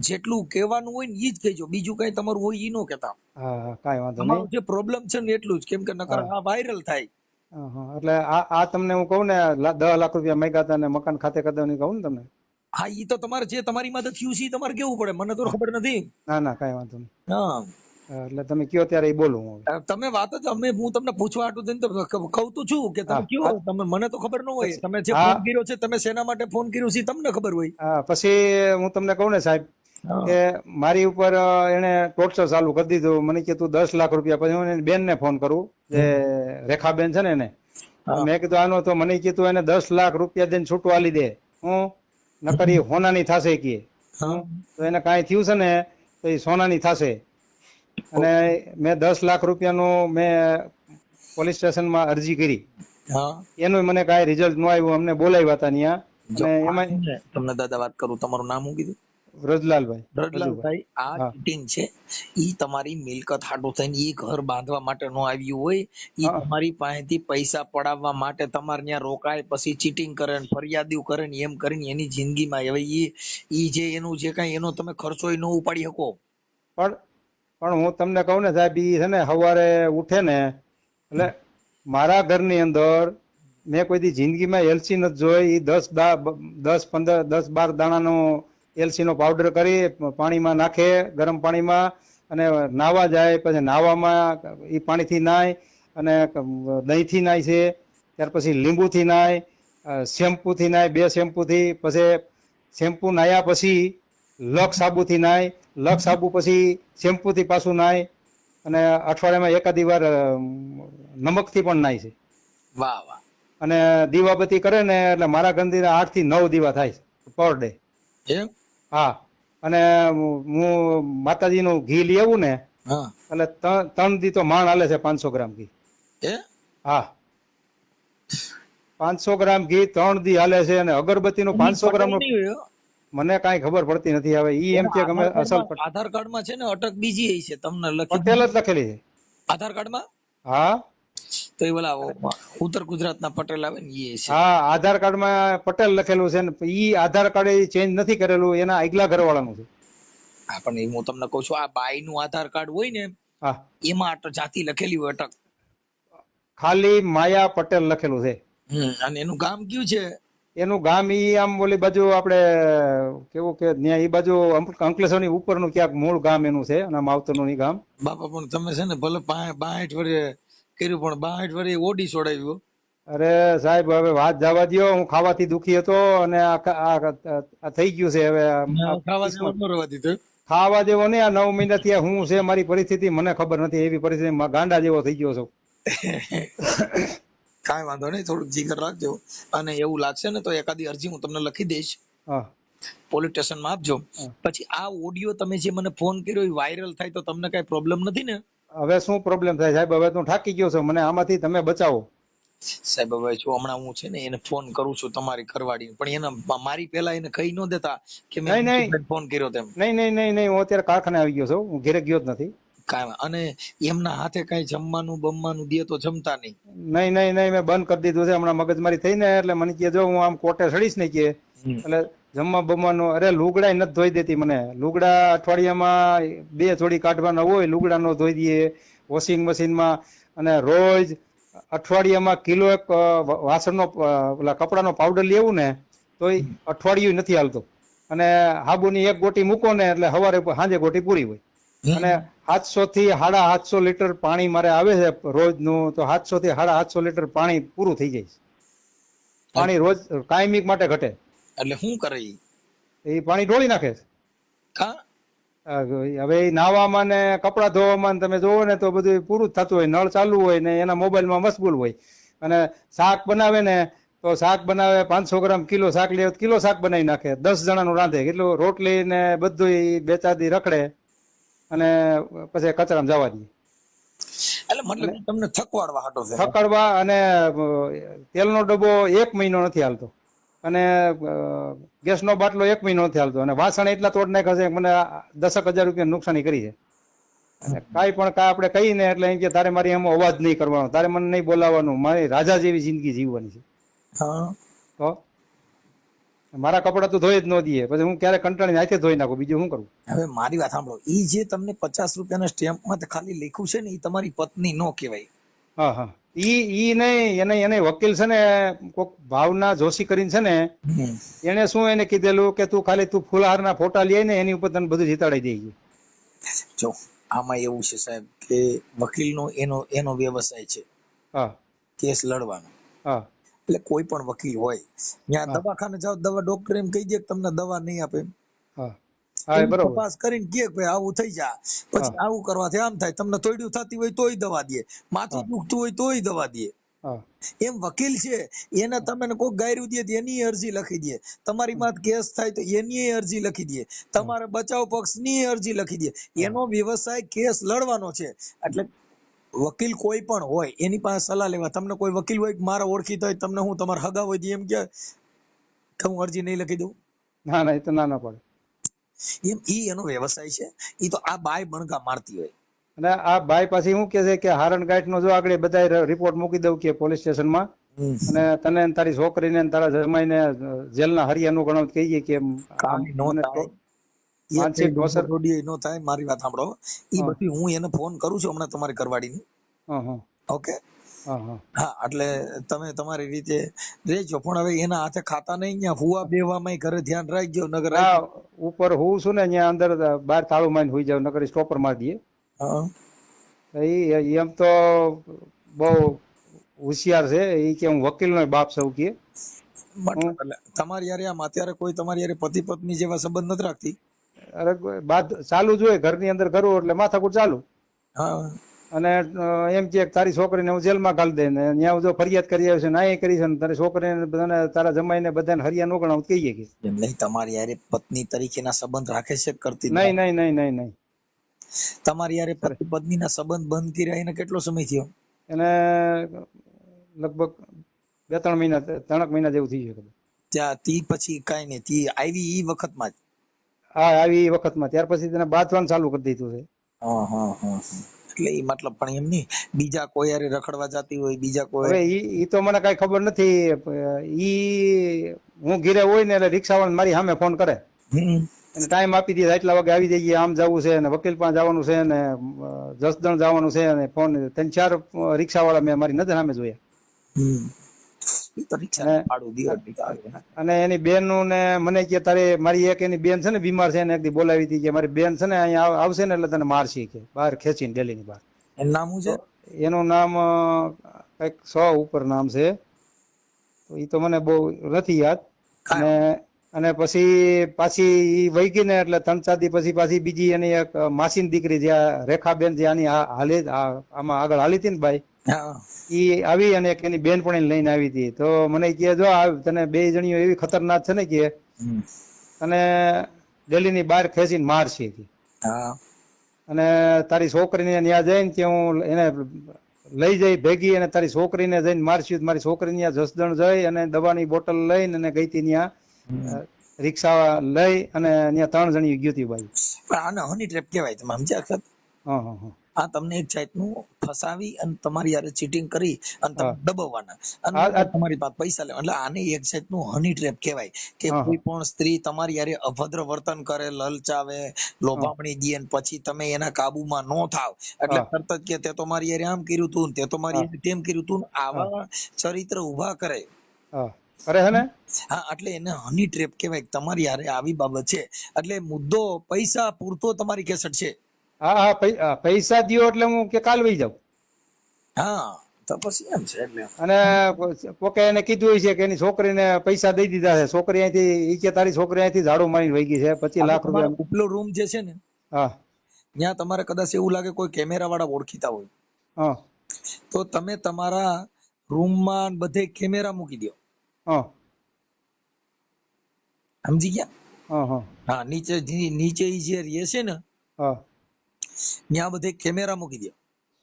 જેટલું કહેવાનું હોય ને ઈ જ કહેજો, બીજું કઈ તમારું હોય ઈ નો કહેતા. હા, કાંઈ વાંધો નહીં. તમારું જે પ્રોબ્લેમ છે ને એટલું જ, કેમ કે નકર આ વાયરલ થાય. એટલે આ તમને હું કહું ને 10 લાખ રૂપિયા માંગ્યા હતા ને મકાન ખાતે કરી દેવાની કહું ને તમને. હા, ઈ તો તમારે જે તમારી માં થયું છે તમારે કેવું પડે, મને તો ખબર નથી. ના, કાંઈ વાંધો નહીં. હા, એટલે તમે કયો ત્યારે એ બોલું હું. તમે વાત જ હું તમને પૂછવા આટું થઈને કહું તો છું કે તમે કયો, તમે મને તો ખબર ન હોય. તમે જે ફોન કર્યો છે, તમે શેના માટે ફોન કર્યો છે તમને ખબર હોય. પછી હું તમને કહું ને સાહેબ કે મારી ઉપર એને ટોર્ચર ચાલુ કરી દીધું. મને કે તું 10 લાખ રૂપિયા, પછી હું બેન ને ફોન કરું, જે રેખાબેન છે ને એને, મેં કીધું આનો તો મને કીધું એને 10 લાખ રૂપિયા દઈને છૂટું આલી દે, હું નકર એ હોનાની થાશે કે. તો એને કાંઈ થયું છે ને તો એ સોનાની થાશે. અને મેં 10 લાખ રૂપિયાનું મેં પોલીસ સ્ટેશનમાં અરજી કરી, એનું મને કાંઈ રિઝલ્ટ ન આવ્યું. અમને બોલાવ્યા હતા ત્યાં. અને એમાં તમને દાદા વાત કરું, તમારું નામ શું કીધું? વ્રજલાલભાઈ. વ્રજલાલભાઈ, આ ચીટિંગ છે. ઈ તમારી મિલકત હાટું થઈને ઈ ઘર બાંધવા માટે નો આવ્યું હોય, ઈ તમારી પાસેથી પૈસા પડાવવા માટે તમારે ત્યાં રોકાય, પછી ચીટિંગ કરે ને ફરિયાદીઓ કરે ને એમ કરીને એની જિંદગીમાં હવે ઈ જે એનું જે કાંઈ એનો તમે ખર્ચો ન ઉપાડી શકો. પણ હું તમને કહું ને સાહેબ, ઈ છે ને સવારે ઉઠે ને એટલે મારા ઘરની અંદર મેં કોઈ દી જિંદગીમાં એલસી નથી જોઈ. ઈ 10-12 દાણાનો એલસી નો પાવડર કરી પાણીમાં નાખે, ગરમ પાણીમાં, અને નાવા જાય. પછી નાવામાં એ પાણીથી નાય અને દહીંથી નાય છે, ત્યાર પછી લીંબુથી નાય, શેમ્પુથી નાય, 2 શેમ્પુથી. પછી શેમ્પુ નાયા પછી લક્ષ સાબુથી નાય, લક્ષ સાબુ પછી શેમ્પુથી પાછું નાય, અને અઠવાડિયામાં એકાદી વાર નમકથી પણ નાય છે. વાહ વાહ. અને દીવાબત્તી કરે ને એટલે મારા ગંદી 8 થી 9 દીવા થાય પર ડે. હા, અને હું માતાજીનું ઘી લઈ આવું ને એટલે 3 દી તો માણ હાલે છે 500 ગ્રામ ઘી. હા, 500 ગ્રામ ઘી 3 દી હાલે છે. અને અગરબત્તીનું 500 ગ્રામ મને કાંઈ ખબર પડતી નથી. હવે ઈ એમ કે અમે અસલ આધાર કાર્ડ માં છે ને અટક બીજી છે, તમને પટેલ જ લખેલી છે આધાર કાર્ડ માં. હા, તો એ ઓલા ઉત્તર ગુજરાતના પટેલ આવે ને એ છે. હા, આધાર કાર્ડ માં પટેલ લખેલું છે ને ઈ આધાર કાર્ડ ચેન્જ નથી કરેલું, એના આગલા ઘરવાળાનું છે. હા, પણ હું તમને કહું છું, આ બાઈ નું આધાર કાર્ડ હોય ને એમાં જાતિ લખેલી હોય અટક, ખાલી માયા પટેલ લખેલું છે. અને એનું ગામ કયું છે? એનું ગામ ઈ આમ ઓલી બાજુ આપડે કેવું કે ત્યાં ઈ બાજુ અંકલેશ્વર ની ઉપર નું ક્યાંક મૂળ ગામ એનું છે, અને માવતર નું ગામ. બાપા પણ તમે છે ને ભલે 62 વર્ષે કર્યું, પણ 62 વર્ષે ઓડી છોડાવ્યું. અરે સાહેબ હવે વાત જવા દ્યો, હું ખાવાથી દુખી હતો અને આ થઈ ગયું છે હવે ખાવા જેવું ન રહેવા દીધું. ખાવા જેવો નહીં. આ 9 મહિના થયા હું છે મારી પરિસ્થિતિ મને ખબર નથી. એવી પરિસ્થિતિ ગાંડા જેવો થઈ ગયો છું. કાંઈ વાંધો નહીં, થોડુંક જીગર રાખજો. અને એવું લાગશે ને તો એકાદી અરજી હું તમને લખી દઈશ, હા પોલીસ સ્ટેશનમાં આપજો. પછી આ ઓડિયો તમે જે મને ફોન કર્યો એ વાયરલ થાય તો તમને કઈ પ્રોબ્લેમ નથી ને? હવે શું પ્રોબ્લેમ થાય સાહેબ? હવે તું થાકી ગયો છો, મને આમાંથી તમે બચાવો. સાહેબ હવે જો હમણાં હું છે ને એને ફોન કરું છું તમારી ઘરવાળી, પણ એને મારી પેલા એને કહી ન દેતા કે મેં ફોન કર્યો તેમ. નહીં, હું અત્યારે કારખાને આવી ગયો છું, હું ઘરે ગયો જ નથી. કાંઈ અને એમના હાથે કઈ જમવાનું બમવાનું દે તો જમતા નહીં? નહીં મેં બંધ કરી દીધું છે. હમણાં મગજમારી થઈ ને એટલે મને કે જો હું આમ કોટે સડીશ ને કે એટલે જમવા બમવાનું. અરે લુગડા નથી ધોઈ દેતી મને. લુગડા અઠવાડિયામાં 2 જોડી કાઢવાના હોય, લુગડા નો ધોઈ દઈએ વોશિંગ મશીનમાં. અને રોજ અઠવાડિયામાં કિલો એક વાસણનો ઓલા કપડાનો પાવડર લેવું ને તો અઠવાડિયું નથી હાલતું. અને હાબુની 1 ગોટી મૂકો ને એટલે સવારે સાંજે ગોટી પૂરી હોય. અને 700 થી 750 લીટર પાણી મારે આવે છે રોજનું, તો 700 થી 750 લીટર પાણી પૂરું થઈ જાય. પાણી રોજ કાયમિક માટે ઘટે. એટલે શું કરે એ પાણી ઢોળી નાખે છે. હવે નાવામાં ને કપડા ધોવામાં તમે જોવો ને તો બધું પૂરું જ થતું હોય, નળ ચાલુ હોય ને એના મોબાઈલમાં મશગુલ હોય. અને શાક બનાવે ને તો શાક બનાવે 500 ગ્રામ કિલો શાક લે કિલો શાક બનાવી નાખે. 10 જણાનું રાંધે, કેટલું રોટલી ને બધું 2-4 દી રખડે અને પછી કચરામાં જવા દે. એટલે મતલબ તમને થકવાડવા હાટો છે? થકડવા. અને તેલનો ડબ્બો 1 મહિનો નથી હાલતો, અને ગેસનો બાટલો 1 મહિનો નથી હાલતો, અને વાસણ એટલા તોડ નાખ્યા છે મને 10,000 રૂપિયા નુકસાની કરી છે. અને કાંઈ પણ આપણે કહીને એટલે એમ કે તારે મારી એમ અવાજ નહીં કરવાનો, તારે મને નહીં બોલાવવાનું, મારી રાજા જેવી જિંદગી જીવવાની છે. તો મારા કપડા તો ધોઈ જ ન દઈએ, પછી હું ક્યારે કંટાળીને હાથે ધોઈ નાખું, બીજું શું કરું? હવે મારી વાત સાંભળો, ઈ જે તમને 50 રૂપિયાના સ્ટેમ્પમાં ખાલી લખ્યું છે ને એ તમારી પત્ની નો કહેવાય. હા ઈ નહીં, એને વકીલ છે ને કોક ભાવના જોશી કરીને છે ને, એને શું એને કીધેલું કે તું ખાલી ફુલહારના ફોટા લઈ ને એની ઉપર તને બધું જીતાડી દઈએ. જો આમાં એવું છે સાહેબ કે વકીલનો એનો વ્યવસાય છે કેસ લડવાનો. એટલે કોઈ પણ વકીલ હોય ત્યાં દવાખાને જાઓ, ડોક્ટર એમ કહી દે કે તમને દવા નહીં આપે, તપાસ કરીને કે ભાઈ આવું થઈ જાય, પછી આવું કરવાથી આમ થાય, તમને તોડ્યું થતી હોય તોય દવા દે, માથું દુખતું હોય તોય દવા દે. એમ વકીલ છે એને તમે કોઈ ગાયરું દે એની અરજી લખી દે, તમારી માં કેસ થાય તો એની અરજી લખી દે, તમારે બચાવ પક્ષની અરજી લખી દે. એનો વ્યવસાય કેસ લડવાનો છે. એટલે વકીલ કોઈ પણ હોય એની પાસે સલાહ લેવા. તમને કોઈ વકીલ હોય મારા ઓળખીતા હોય, તમને હું તમારા હગા હોય એમ કે હું અરજી નહીં લખી દઉં? ના એ તો ના પડે. એમ ઈ એનો વ્યવસાય છે. ઈ તો આ બાય બણગા મારતી હોય. અને આ બાઈ પાછી શું કે છે કે હારણ ગાંઠ નો જો આગળ બધા રિપોર્ટ મૂકી દઉં કે પોલીસ સ્ટેશનમાં, અને તને તારી છોકરીને તારા જમાઈને જેલના હરિયાનું ગણો કહીએ કે માનસિક અસર નો થાય. મારી વાત સાંભળો, ઈ બધી હું એને ફોન કરું છું હમણાં તમારી ઘરવાળીને. ઓકે હા, એટલે તમે તમારી રીતે રેજો, પણ હવે એના હાથે ખાતા નહીં, ત્યાં હુવા બેવામાં ઘરે ધ્યાન રાખજો. નગર ઉપર હું છું ને ત્યાં અંદર બહાર તાળું મારીને હુઈ જાવ, નગર સ્ટોપર મારી દઈએ. એમ તો બહુ હોશિયાર છે એ કે હું વકીલ નો બાપ સૌ કે. તમારી યારે આમ અત્યારે કોઈ તમારી યારે પતિ પત્ની જેવા સંબંધ નથી રાખતી? અરે બાદ ચાલુ જ હોય, ઘરની અંદર કરું એટલે માથાકૂટ ચાલુ. અને એમ કે તારી છોકરીને હું જેલમાં ઘાલી દે ને ત્યાં જો ફરિયાદ કરી આવ્યો છે ના એ કરી છે, તારી છોકરીને બધાને તારા જમાઈને બધાને હરિયા નો ગણાવ કહીએ કે નહીં. તમારી યારે પત્ની તરીકેના સંબંધ રાખે છે? કરતી નહીં. તમારી યારે પતિ પત્નીના સંબંધ બંધ કર્યા એને કેટલો સમય થયો? એને લગભગ 2-3 મહિના 3 મહિના જેવું થઈ ગયું. ત્યાં તી પછી કઈ નહીં, તી આવી ઈ વખતમાં જ? હા આવી એ વખતમાં. ત્યાર પછી તેને બાથવાનું ચાલુ કરી દીધું છે. એટલે એ મતલબ પણ એમ નહીં બીજા કોઈ યારે રખડવા જતી હોય, બીજા કોઈ? હવે ઈ તો મને કઈ ખબર નથી. ઈ હું ઘીરે હોય ને એટલે રિક્ષાવાળા મારી સામે ફોન કરે, એને ટાઈમ આપી દીધા, એટલા વાગે આવી જઈએ, આમ જવું છે ને વકીલ પાસે જવાનું છે ને જસદણ જવાનું છે, અને ફોન 3-4 રિક્ષાવાળા મેં મારી નજર સામે જોયા. અને એની બેન નું ને મને કે તારે મારી એક એની બેન છે ને બીમાર છે ને એકદી બોલાવી હતી કે મારી બેન છે ને અહીંયા આવશે ને એટલે તને મારશે કે બહાર ખેંચીને ડેલી ની બહાર. એનું નામ શું છે? એનું નામ કઈક 100 ઉપર નામ છે. એ તો મને બહુ નથી યાદ. અને પછી પાછી ઈ વહી ગઈ ને એટલે 3-4 દી પછી પાછી બીજી એની એક માસીની દીકરી જ્યાં રેખાબેન જે આની આમાં આગળ હાલી હતી ને બાઈ, ઈ આવી અને એક એની બેનપણીને લઈને આવી હતી. તો મને કહે જો તને 2 જણીઓ એવી ખતરનાક છે ને કે તને ડેલીની બહાર ખેંચીને મારશે કે, અને તારી છોકરીને ત્યાં જઈને કે હું એને લઈ જઈ ભેગી અને તારી છોકરીને જઈને મારશું. મારી છોકરી ત્યાં જસદણ જઈ અને દવાની બોટલ લઈને અને ગઈ હતી ત્યાં રિક્ષા લઈ અને ત્યાં 3 જણી ગઈ હતી બાઈ. આને હની ટ્રેપ કહેવાય. તમે સમજ્યા? હા હા હા. આ તમને એક જાતનું ફસાવી અને તમારી યારે ચીટિંગ કરી અને તમે દબાવવાના અને તમારી પાસે પૈસા લેવા. એટલે આને એક જાતનું હની ટ્રેપ કહેવાય કે કોઈ પણ સ્ત્રી તમારી યારે અભદ્ર વર્તન કરે, લલચાવે, લોભામણી દે અને પછી તમે એના કાબુમાં ન થાવ એટલે તરત જ કે તે તો મારી યારે આમ કર્યું તું, તે તો મારી યારે તેમ કર્યું તું. આવા ચરિત્ર ઉભા કરે કરે હે ને. હા, એટલે એને હની ટ્રેપ કહેવાય. તમારી યારે આવી બાબત છે એટલે મુદ્દો પૈસા પૂરતો તમારી કેસેટ છે. હા, પૈસા દ્યો એટલે હું કે કાલ વહી જાઉં. હા, તો પછી એમ છે. એટલે અને કોકે એને કીધું હોય છે કે એની છોકરીને પૈસા દઈ દીધા છે. છોકરી અહીંથી ઈ કે તારી છોકરી અહીંથી ઝાડુ મારીને વહી ગઈ છે 25 લાખ રૂપિયા. ઉપલો રૂમ જે છે ને, હા, ત્યાં તમારે કદાચ એવું લાગે કોઈ કેમેરા વાળા ઓળખીતા હોય, હા, તો તમે તમારા રૂમમાં બધે કેમેરા મૂકી દો. હા, સમજી ગયા? હા, હા, નીચે ઈ જે રહે છે ને, હા, ત્યાં બધે કેમેરા મૂકી દો.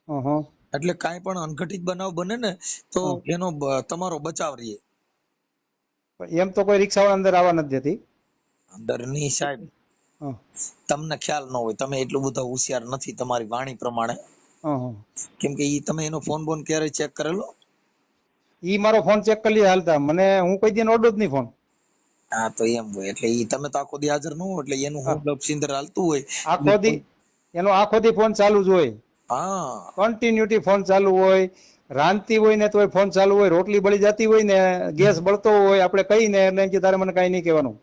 હા, એટલે કાંઈ પણ અનઘટિત બનાવ બને ને તો એનો તમારો બચાવ રહે. એમ તો કોઈ રિક્ષા વાળા અંદર આવવા નથી દેતી. અંદર ની સાહેબ, તમને ખ્યાલ ન હોય, તમે એટલું બધું હોશિયાર નથી તમારી વાણી પ્રમાણે. કેમ કે ઈ તમે એનો ફોન બોન ક્યારે ચેક કરેલો? ઈ મારો ફોન ચેક કરી લે હાલતા, મને હું કોઈ દી ઓડો જ નહીં ફોન. હા, તો એમ હોય એટલે ઈ તમે તો આખો દી હાજર ન હોય એટલે એનું હું લપસિંદર હાલતું હોય. આખો દી ફોન ચાલુ જ હોય. હા, કન્ટિન્યુટી ફોન ચાલુ હોય. રાંધતી હોય ને તોય ફોન ચાલુ હોય. રોટલી બળી જતી હોય ને, ગેસ બળતો હોય, આપણે કહીને એટલે એમ કે તારે મને કાંઈ નહીં કહેવાનું.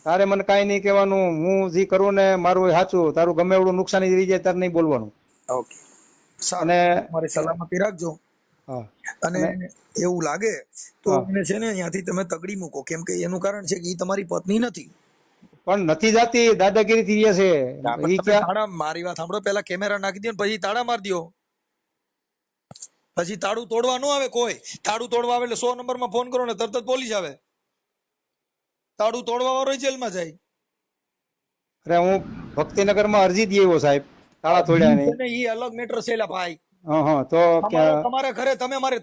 તારે મને કાંઈ નહીં કહેવાનું. હું જે કરું ને મારું સાચું, તારું ગમે એવડું નુકસાની થઈ જાય તારે નહીં બોલવાનું. ઓકે, અને મારી સલામતી રાખજો. અને એવું લાગે તો એને છે ને અહીંયાથી તમે તગડી મૂકો. કેમ કે એનું કારણ છે કે ઈ તમારી પત્ની નથી. પણ નથી જાતી, દાદાગીરી થઈ છે. મારી વાત સાંભળો, પેલા કેમેરા નાખી દો પછી તાળા મારી દો. પછી તાળું તોડવા ન આવે કોઈ. તાળું તોડવા આવે એટલે 100 નંબરમાં ફોન કરો ને તરત જ પોલીસ આવે. તાળું તોડવા વાળો જેલમાં જાય. અરે હું ભક્તિનગરમાં અરજી દઈ આવ્યો સાહેબ, તાળા તોડ્યા નહીં. ઈ અલગ મેટર છે એલા ભાઈ. તો તમારા ઘરે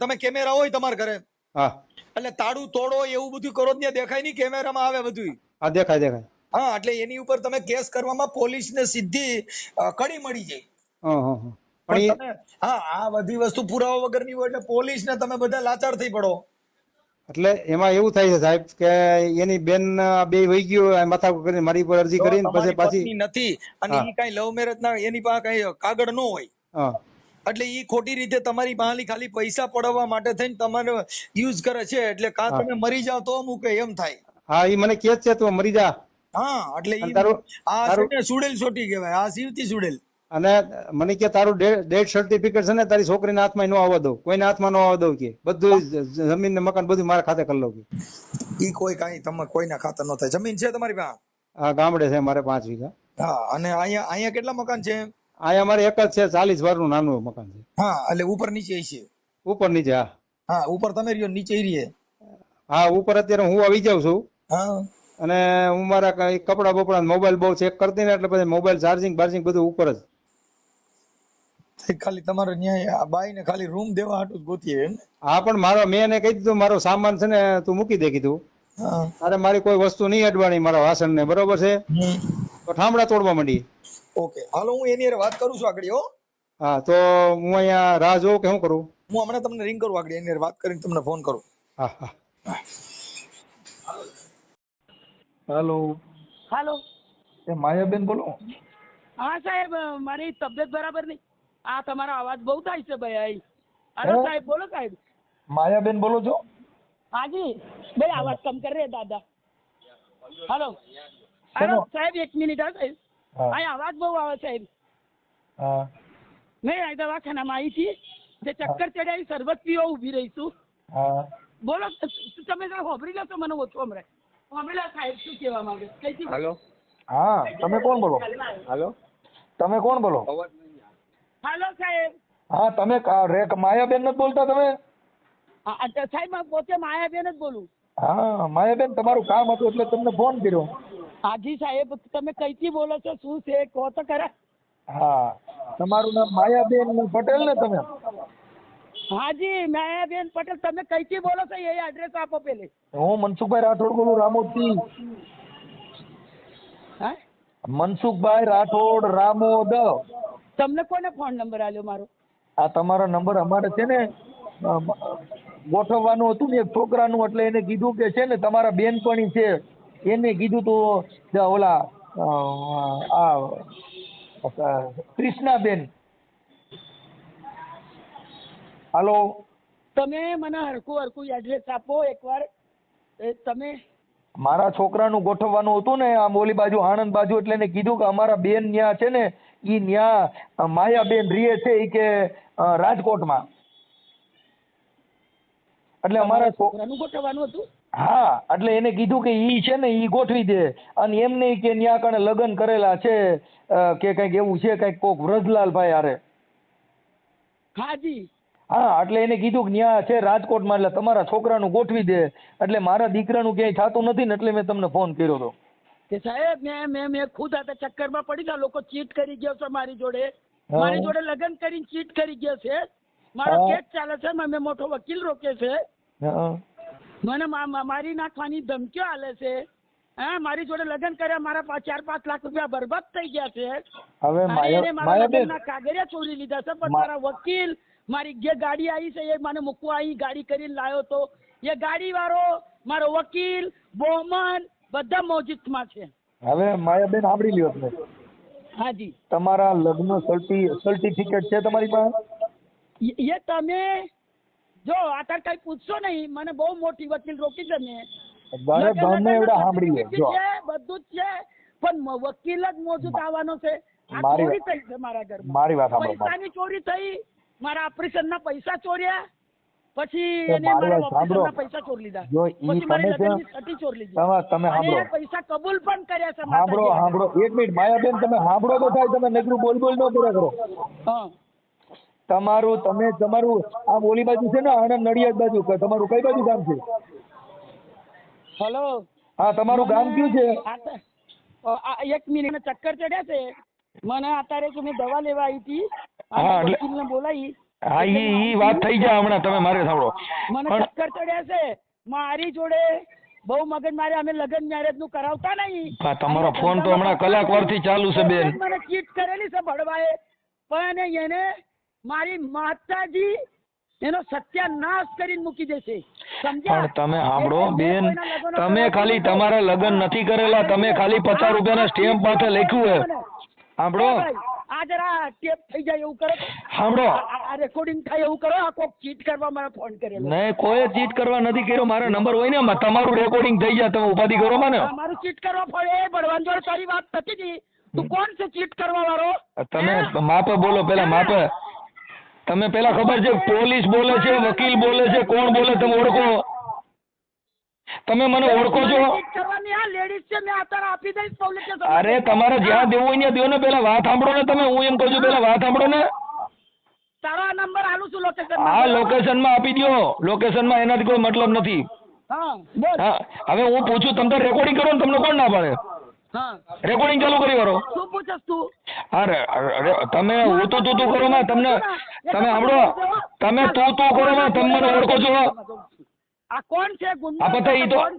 તમે કેમેરા હોય તમારા ઘરે, હા, એટલે તાળું તોડો એવું બધું કરો ત્યાં દેખાય નહીં, કેમેરામાં આવે બધું. હા, દેખાય. હા, એટલે એની ઉપર તમે કેસ કરવામાં પોલીસને સીધી કડી મળી જાય. પણ તમે આ બધી વસ્તુ પુરાવા વગરની હોય એટલે પોલીસને તમે બધા લાચાર થઈ પડો. એટલે એમાં એવું થાય છે સાહેબ કે એની બેન બે વહી ગયો માથા કરીને મારી પર અરજી કરીને પછી પાછી નથી, અને ઈ કઈ લવ મેરેજ ના, એની પાસે કઈ કાગળ ન હોય. એટલે ઈ ખોટી રીતે તમારી પાસે ખાલી પૈસા પડાવવા માટે થઈને તમારે યુઝ કરે છે. એટલે કાં તમે મરી જાવ તો મૂકે એમ થાય. હા, ઈ મને કહે છે તું મરી જા. હા, એટલે ઈ સુડેલ છોટી કહેવાય. આ સીવતી સુડેલ. અને મને કે તારું ડેથ સર્ટિફિકેટ છે ને તારી છોકરીના હાથમાં ન આવવા દઉં, કોઈના હાથમાં ન આવવા દઉં કે બધું જમીન ને મકાન બધું મારા ખાતે કરી લઉં કે. ઈ કોઈ કાંઈ તમે કોઈના ખાતે ન થાય. જમીન છે તમારી પાસે? હા, ગામડે છે મારે 5 વીઘા. હા, અને અહીંયા કેટલા મકાન છે? અહીંયા મારે એક જ છે, 40 વારનું નાનું મકાન છે. હા, એટલે ઉપર નીચે છે? ઉપર નીચે. હા, ઉપર તમે રહ્યો, નીચે રહીએ? હા, ઉપર અત્યારે હું આવી જાઉં છું. હા, અને હું મારા કપડા બપડા મોબાઈલ બહુ ચેક કરતી ને એટલે પછી મોબાઈલ ચાર્જિંગ બધું ઉપર જ. ખાલી તમારે ન્યાય બાઈ ને ખાલી રૂમ દેવા હાટું ગોતીએ. હા, પણ મેં એને કહી દીધું મારો સામાન છે ને તું મૂકી દે કીધું. અરે મારી કોઈ વસ્તુ નહીં અડવાની, મારા વાસણ ને, બરોબર છે? તો ઠામડા તોડવા માંડી. ઓકે, હાલો હું એની વાત કરું છું આગળ. હા, તો હું અહીંયા રાહ જોઉં કે શું કરું? હું હમણાં તમને રિંગ કરું આગળ, એની વાત કરીને તમને ફોન કરું. હા. હાલો, એ માયાબેન બોલો? હા સાહેબ, મારી તબિયત બરાબર નહીં. તમારો અવાજ બહુ થાય છે ભાઈ. हेलो साहब, बोलो साहब. मायाबेन बोलो છો? हाँ जी भाई, आवाज कम कर रहे हैं दादा. हेलो हेलो साहब, 1 મિનિટ હા સાહેબ. અહીં અવાજ બહુ આવે સાહેબ. મેં આ દવાખાનામાં આવી હતી, જે ચક્કર ચડ્યા શરબત પીવા ઊભી રહી છું. બોલો તમે જરા હોભરી લો તો મને ઓછું હમણાં હોભરી લો સાહેબ શું કહેવા માંગે કઈથી હેલો હા તમે કોણ બોલો? હેલો તમે કોણ બોલો? હાલો સાહેબ હા તમે માયાબેન નથી બોલતા તમે? સાહેબ હું પોતે માયાબેન જ બોલું. હા માયાબેન તમારું કામ હતું એટલે તમને ફોન કર્યો. હાજી સાહેબ તમે કઈથી બોલો છો શું છે કહો તો ખરા. હા તમારું નામ માયાબેન પટેલ ને તમે? હાજી માયાબેન પટેલ તમે કઈથી બોલો છો એ એડ્રેસ આપો પેલે. હું મનસુખભાઈ રાઠોડ બોલું રામોદથી. હા મનસુખભાઈ રાઠોડ રામોદ. તમને કોને ફોન નંબર આલ્યો મારો? આ તમારો નંબર અમારે છે ને ગોઠવવાનું હતું ને એક છોકરાનું, એટલે એને કીધું કે છે ને તમારા બેનપણી છે એને કીધું તો ઓલા કૃષ્ણાબેન. હાલો તમે મને હરખું એડ્રેસ આપો એકવાર. તમે મારા છોકરાનું ગોઠવવાનું હતું ને આમ ઓલી બાજુ આણંદ બાજુ, એટલે એને કીધું કે અમારા બેન ન્યા છે ને ઈ ન્યા માયાબેન રીએ છે ઈ કે રાજકોટમાં. એટલે અમારા છોકરાનું ગોઠવવાનું હતું. હા એટલે એને કીધું કે ઈ છે ને ઈ ગોઠવી દે, અને એમ નહીં કે ન્યા કણે લગ્ન કરેલા છે કે કઈક એવું છે કઈક કોક વ્રજલાલભાઈ હારે. હાજી હા એટલે એને કીધું કે ન્યા છે રાજકોટમાં, એટલે તમારા છોકરાનું ગોઠવી દે. એટલે મારા દીકરાનું ક્યાંય થતું નથી ને એટલે મેં તમને ફોન કર્યો હતો. કે સાહેબ મેં ખુદ આ ચક્કરમાં પડી ગયા. લોકો ચીટ કરી ગયો છે મારી જોડે લગ્ન કરીને ચીટ કરી ગયો છે. મારો કેસ ચાલે છે, મેં મોટો વકીલ રોકે છે, મને મારી નાખવાની ધમકીઓ આલે છે. હા મારી જોડે લગ્ન કર્યા, મારા 4-5 લાખ રૂપિયા બરબાદ થઈ ગયા છે. હવે મારા લગ્નના કાગળિયા ચોરી લીધા છે, પણ મારા વકીલ મારી જે ગાડી આવી છે એ મને મૂકવા અહીં ગાડી કરીને લાવ્યો તો એ ગાડી વાળો મારો વકીલ બોમન બધા મોજિદમાં છે. હવે માયાબેન સાંભળી લ્યો તમે. હાજી તમારા લગ્ન સર્ટિફિકેટ છે તમારી પાસે? એ તમે જો અત્યારે કઈ પૂછશો નહીં, મને બહુ મોટી વકીલ રોકી છે મેં. બધું જ છે, પણ વકીલ જ મોજૂદ આવવાનો છે. આ ચોરી થઈ છે મારા ઘરમાં. મારી વાત પૈસાની ચોરી થઈ, મારા ઓપરેશન ના પૈસા ચોર્યા, પછી એને મારા ઓપરેશન ના પૈસા ચોરી લીધા, પછી મારી લગ્નની સટી ચોરી લીધી. તમે સાંભળો, પૈસા કબૂલ પણ કર્યા છે. સાંભળો 1 મિનિટ માયાબેન, તમે સાંભળો તો થાય, તમે નકરું બોલ ન કર્યા કરો. હા તમારું આ ઓલી બાજુ છે ને આણંદ નડિયાદ બાજુ, તમારું કઈ બાજુ ગામ છે? હેલો હા તમારું ગામ કયું છે? 1 મિનિટ ચક્કર ચડ્યા છે મને અત્યારે કે મેં દવા લેવા આવી હતી. વકીલને બોલાવી. હા ઈ વાત થઈ જાય હમણાં, તમે મારે સાંભળો. મને ચક્કર ચડ્યા છે મારી જોડે બહુ મગજ મારે. અમે લગ્ન મેરેજ નું કરાવતા નહીં. તમારો ફોન તો હમણાં કલાક થી ચાલુ છે બેન. મને ચીટ કરેલી છે ભડવાએ, પણ એને મારી માતાજી એનો સત્યાનાશ કરીને મૂકી દેશે. સમજ્યા? પણ તમે સાંભળો બેન, તમે ખાલી તમારા લગ્ન નથી કરેલા, તમે ખાલી 50 રૂપિયાના સ્ટેમ્પ માટે લખ્યું હે. સાંભળો આ જરા ટેપ થઈ જાય એવું કરો. સાંભળો આ રેકોર્ડિંગ થાય એવું કરો. આ કોક ચીટ કરવા મારે ફોન કરેલો. નહીં, કોઈ ચીટ કરવા નથી કર્યો. મારો નંબર હોય ને તમારું રેકોર્ડિંગ થઈ જાય, તમે ઉપાધિ કરો મને. મારું ચીટ કરવા પડે ભડવાન જોડે તારી વાત થતી હતી. તું કોણ છે ચીટ કરવા વાળો? તમે માપે બોલો પેલા, માપે. તમે પેલા ખબર છે પોલીસ બોલે છે, વકીલ બોલે છે, કોણ બોલે તમે ઓળખો? તમે મને ઓળખો છો? અરે તમારે જ્યાં દેવું હોય ત્યાં દેવો ને. પેલા વાત સાંભળો ને તમે. હું એમ કહું છું પેલા વાત સાંભળો ને. તારો નંબર આલું છું લોકેશન. હા લોકેશન માં આપી દો. લોકેશન માં એનાથી કોઈ મતલબ નથી. હા હવે હું પૂછું, તમે તો રેકોર્ડિંગ કરો ને, તમને કોણ ના પાડે? રેકોર્ડિંગ ચાલુ કરી કરો. શું પૂછસ તું? અરે તમે હું તું કરો માં, તમને તમે સાંભળો, તમે તું કરો માં, તમે મને ઓળખો છો? આ કોણ છે? કોણ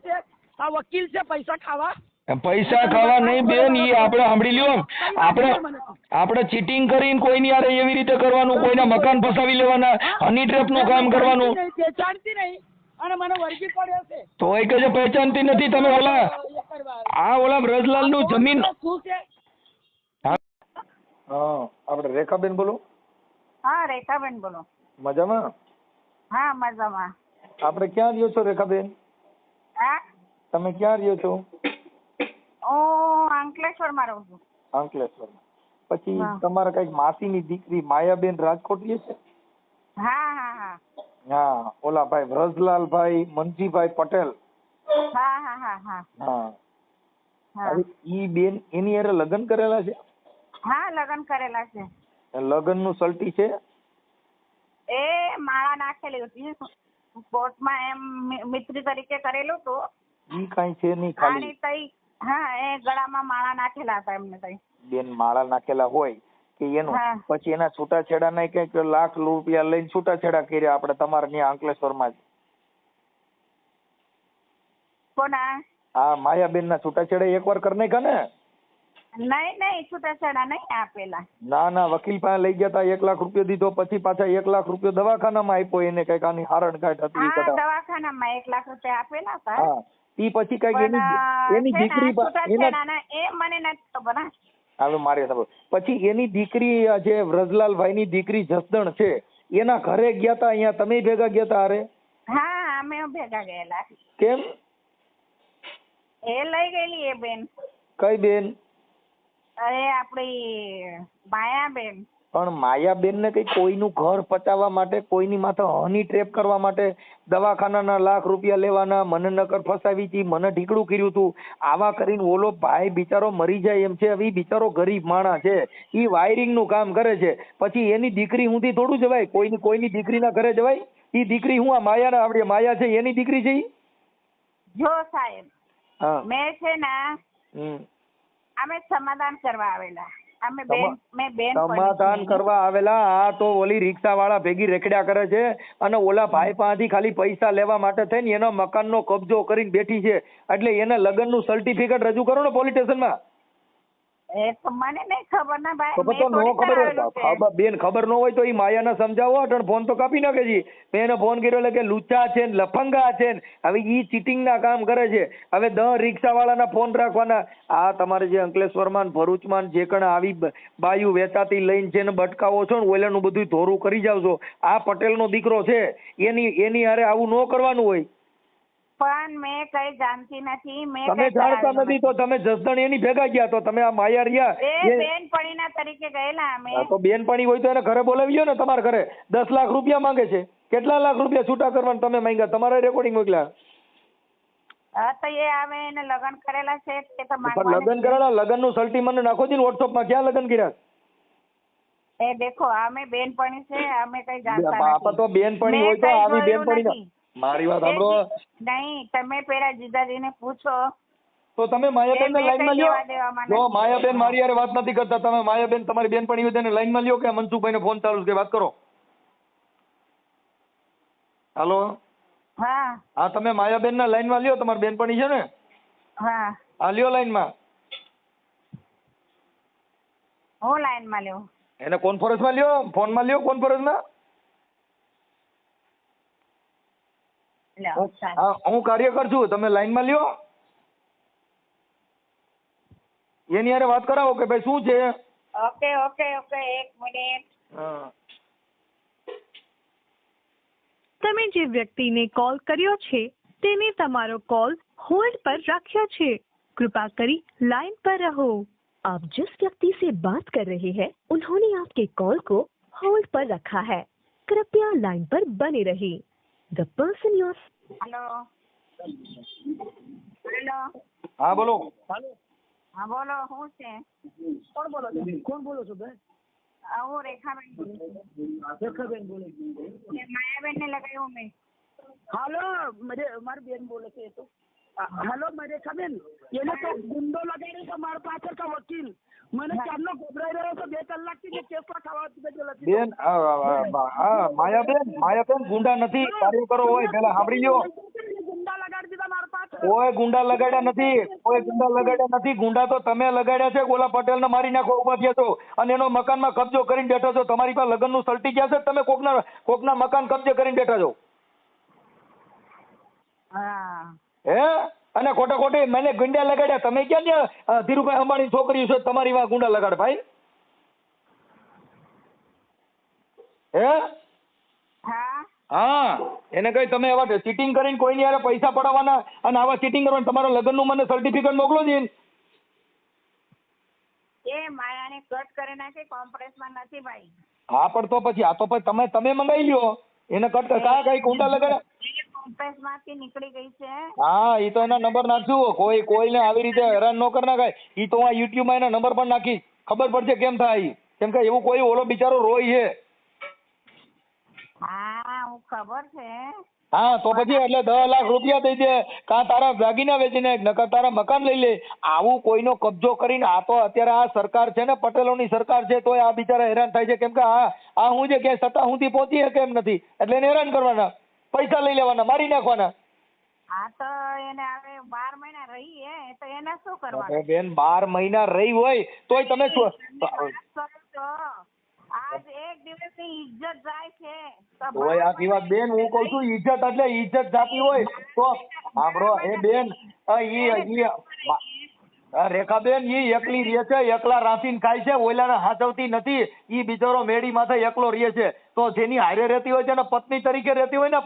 છે? આ વકીલ છે પૈસા ખાવા? પૈસા ખાવા નહીં બેન, ઈ આપણે સાંભળી લ્યો. આપણે ચીટિંગ કરીને કોઈની યાર એવી રીતે કરવાનું, કોઈના મકાન ફસાવી લેવાના, હની ટ્રેપ નું કામ કરવાનું. પહેચાનતી નહીં અને મને વળગી પડ્યો છે. તો એ કે પહેચાનતી નથી. તમે ઓલા રજલાલ નું જમીન. હા આપણે રેખાબેન બોલો. હા રેખાબેન બોલો. મજામાં? હા મજામાં. આપણે ક્યાં રહ્યો છો રેખાબેન? હા તમે ક્યાં રહ્યો છો? હું અંકલેશ્વરમાં રહું છું. અંકલેશ્વર. પછી તમારા કઈક માસીની દીકરી માયાબેન રાજકોટ રહે છે? હા હા હા. હા ઓલા ભાઈ વ્રજલાલભાઈ મનજીભાઈ પટેલ. હા હા હા હા હા હા હવે ઈ બેન એની હારે લગ્ન કરેલા છે? હા લગ્ન કરેલા છે. લગ્ન નું સલટી છે? એ માળા નાખેલી હતી કોર્ટમાં, એમ મિત્રી તરીકે કરેલું હતું. ઈ કાઈ છે નહીં ખાલી. આની તઈ હા એ ગળામાં માળા નાખેલા હતા એમને તઈ. બેન માળા નાખેલા હોય કે એનું હા. પછી એના છૂટાછેડા ના કઈક લાખ રૂપિયા લઈને છૂટાછેડા કર્યા આપણે તમારે ત્યાં અંકલેશ્વરમાં જ. કોના? હા માયાબેન ના છૂટાછેડા એકવાર કરી નાખ્યા ને? નહીં છૂટાછેડા નહીં આપેલા. ના ના વકીલ પાસે લઈ ગયા તા 1 લાખ રૂપિયા દીધો પછી પાછા 1 લાખ રૂપિયા દવાખાનામાં આપ્યો એને કઈક આની હારણ ઘાટ હતી. હા દવાખાનામાં 1 લાખ રૂપિયા આપેલા હતા. હા ઈ પછી કઈક એની દીકરી છૂટાછેડાના એ મને નથી ખબર. હવે મારે ખબર. પછી એની દીકરી જે વ્રજલાલભાઈ ની દીકરી જસદણ છે એના ઘરે ગયા તા, અહીંયા તમે ભેગા ગયા તા? અરે હા અમે ભેગા ગયેલા. કેમ? એ લઈ ગયેલી એ બેન. કઈ બેન? અરે આપડી માયાબેન. પણ માયાબેન ને કઈ કોઈનું ઘર પચાવવા માટે, કોઈની માથે હની ટ્રેપ કરવા માટે દવાખાનાના લાખ રૂપિયા લેવાના, મને નકર ફસાવી હતી, મને ઢીકડું કર્યું હતું, આવા કરીને ઓલો ભાઈ બિચારો મરી જાય એમ છે. હવે ઈ બિચારો ગરીબ માણસ છે, ઈ વાયરિંગ નું કામ કરે છે, પછી એની દીકરી હુંથી થોડું જવાય? કોઈની દીકરીના ઘરે જવાય? ઈ દીકરી હું આ માયાના આપડી માયા છે એની દીકરી છે ઈ? જો સાહેબ હા મેં છે ને અમે સમાધાન કરવા આવેલા. અમે બેન સમાધાન કરવા આવેલા. આ તો ઓલી રિક્ષા વાળા ભેગી રેકડ્યા કરે છે અને ઓલા ભાઈ પાસેથી ખાલી પૈસા લેવા માટે થઈને એનો મકાનનો કબજો કરીને બેઠી છે. એટલે એને લગ્નનું સર્ટિફિકેટ રજૂ કરો ને પોલીસ સ્ટેશનમાં. એ તો મને નહીં ખબર ને ભાઈ. ખબર તો નો ખબર બેન, ખબર ન હોય તો ઈ માયાને સમજાવો. અટણ ફોન તો કાપી નાખે છે. મેં એને ફોન કર્યો એટલે કે લુચ્ચા છે ને લફંગા છે ને હવે ઈ ચીટિંગ ના કામ કરે છે. હવે 10 રિક્ષા વાળાના ફોન રાખવાના. આ તમારે જે અંકલેશ્વરમાં ભરૂચમાં જે કણ આવી બાયુ વેચાતી લઈને છે ને બટકાવો છો ને ઓલાનું બધું ધોરું કરી જાવ છો. આ પટેલનો દીકરો છે, એની હારે આવું ન કરવાનું હોય. પણ મેં કઈ જાણતી નથી. તમે જાણતા નથી તો તમે જસદણ એની ભેગા ગયા તો તમે આ માયા રહ્યા એ બેનપણીના તરીકે ગયેલા અમે. તો બેનપણી હોય તો એને ઘરે બોલાવી લ્યો ને. તમારા ઘરે 10 લાખ રૂપિયા માંગે છે. કેટલા લાખ રૂપિયા છૂટા કરવાના તમે માંગ્યા? તમારા રેકોર્ડિંગ મોકલ્યા. હા તો એ આવે એને લગ્ન કરેલા છે તે તો લગ્ન કરેલા. લગ્નનું સર્ટી મને નાખો છો ને વોટ્સઅપમાં. ક્યાં લગ્ન કર્યા? એ દેખો અમે બેનપણી છે, અમે કઈ જાણતા બાપા તો બેનપણી હોય તો આવી બેનપણી. મારી વાત સાંભળો. નહીં તમે પેલા જીજાજીને પૂછો તો તમે માયાબેન ને લાઈનમાં લ્યો. જો માયાબેન મારી યારે વાત નથી કરતા, તમે માયાબેન તમારી બેનપણી હોય તેને લાઈનમાં લ્યો કે મનસુખભાઈ ને ફોન ચાલુ છે, વાત કરો. હાલો. હા હા તમે માયાબેન ના લાઈનમાં લ્યો. તમારી બેનપણી છે ને? હા હા લ્યો લાઈનમાં. હું લાઈનમાં લ્યો. એને કોન્ફરન્સમાં લ્યો, ફોનમાં લ્યો કોન્ફરન્સમાં. હા હું કાર્યકર છું, તમે લાઈનમાં લ્યો. એની હારે વાત કરાવો કે ભાઈ શું છે. Okay okay okay 1 minute. તમે જે વ્યક્તિને કોલ કર્યો છે તેને તમારો કોલ होल्ड पर रखा છે. कृपा કરી लाइन पर रहो. आप जिस व्यक्ति से बात कर रहे हैं उन्होंने आपके कॉल को होल्ड पर रखा है. कृपया लाइन पर बने रहिए. The person you are... hello hello. હા બોલો. હા બોલો. શું છે? કોણ બોલો છો બેન? હું રેખાબેન બોલું. માયાબેન ને લગાવ્યું મેં. હાલો મારી બેન બોલે છે. તો હાલો રેખાબેન, એને તો ગુંડો લગાડ્યો છે મારા પાછળ કા વકીલ. મને ચારનો ગભરાઈ રહ્યો છે 2 કલાકથી કેસમાં ખાવા બેન. માયાબેન ગુંડા નથી, કાર્યકરો હોય. પેલા સાંભળી લ્યો. ગુંડા લગાડી દીધા મારા પાછળ. કોઈ ગુંડા લગાડ્યા નથી. ગુંડા તો તમે લગાડ્યા છે. ઓલા પટેલ ને મારી નાખો ઉભા થયા છો અને એનો મકાનમાં કબજો કરીને બેઠા છો. તમારી પાસે લગ્નનું સર્ટી ગયા છે, તમે કોકના મકાન કબજે કરીને બેઠા છો. હા હે? અને ખોટી મને ગુંડા લગાડ્યા. તમે ક્યાં ત્યાં ધીરુભાઈ અંબાણી છોકરી છે તમારી માં ગુંડા લગાડ ભાઈ? હે? હા એને કઈ તમે એવા ચીટિંગ કરીને કોઈની યારે પૈસા પડાવવાના અને આવા ચીટિંગ કરવાના. તમારા લગ્નનું મને સર્ટિફિકેટ મોકલો ને. એ માયાને કટ કરી નાખી, કોન્ફરન્સમાં નથી ભાઈ. હા પણ તો પછી તમે મંગાવી લ્યો. એને કટ કર. કા કઈ કુંડા લગાડ્યા? કોમ્પ્રેસ માંથી નીકળી ગઈ છે. હા ઈ તો એના નંબર નાખશું. કોઈને આવી રીતે હેરાન ન કરી નાખાય. ઈ તો આ યુટ્યુબ માં એના નંબર પણ નાખી, ખબર પડશે કેમ થાય ઈ. કેમ કે એવું કોઈ ઓલો બિચારો રોય છે. હા હું ખબર છે. હા તો પછી એટલે 10 લાખ રૂપિયા દઈ દે, કાં તારા દાગીના વેચીને નકર તારા મકાન લઈ લે. આવું કોઈનો કબજો કરીને, આ તો અત્યારે આ સરકાર છે ને, પટેલોની સરકાર છે, તોય આ બિચારા હેરાન થાય છે. કેમ કે આ હું છે કે સત્તા સુધી પહોંચી શકે એમ નથી, એટલે એને હેરાન કરવાના, પૈસા લઈ લેવાના, મારી નાખવાના. હા તો એને હવે 12 મહિના રહી હે તો એને શું કરવાનું? બેન 12 મહિના રહી હોય તોય તમે આજ એક દિવસની ઇજ્જત જાય છે. તોય આ વાત બેન, હું કઉ છું ઇજ્જત એટલે ઇજ્જત જાતી હોય તો સાંભળો એ બેન, રેખાબેન ઈ એકલી રહે છે, એકલા રાંધીને ખાય છે, ઓલાને હાચવતી નથી. ઈ બિચારો મેડી માથે એકલો રહે છે. તો જેની હારે રહેતી હોય છે ને, પત્ની તરીકે રહેતી હોય ને,